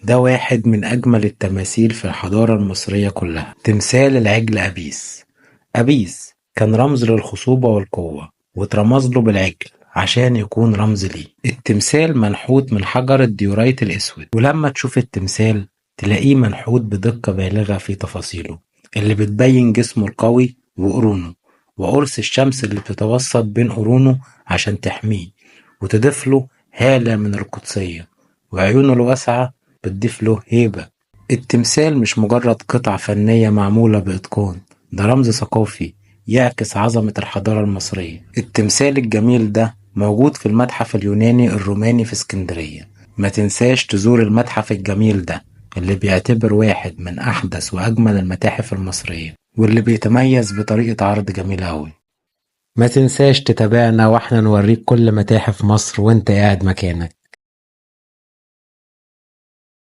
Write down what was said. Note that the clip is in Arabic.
ده واحد من أجمل التماثيل في الحضارة المصرية كلها، تمثال العجل أبيس. أبيس كان رمز للخصوبة والقوة، واترمز له بالعجل عشان يكون رمز ليه. التمثال منحوت من حجر الديورايت الأسود، ولما تشوف التمثال تلاقيه منحوت بدقة بالغة في تفاصيله اللي بتبين جسمه القوي وقرونه، وقرص الشمس اللي بتتوسط بين قرونه عشان تحميه وتضيف له هالة من القدسية، وعيونه الواسعة بتضيف له هيبة. التمثال مش مجرد قطعة فنية معمولة بإتقان، ده رمز ثقافي يعكس عظمة الحضارة المصرية. التمثال الجميل ده موجود في المتحف اليوناني الروماني في اسكندرية. ما تنساش تزور المتحف الجميل ده اللي بيعتبر واحد من أحدث وأجمل المتاحف المصرية، واللي بيتميز بطريقة عرض جميلة أوي. ما تنساش تتابعنا واحنا نوريك كل متاحف مصر وانت قاعد مكانك.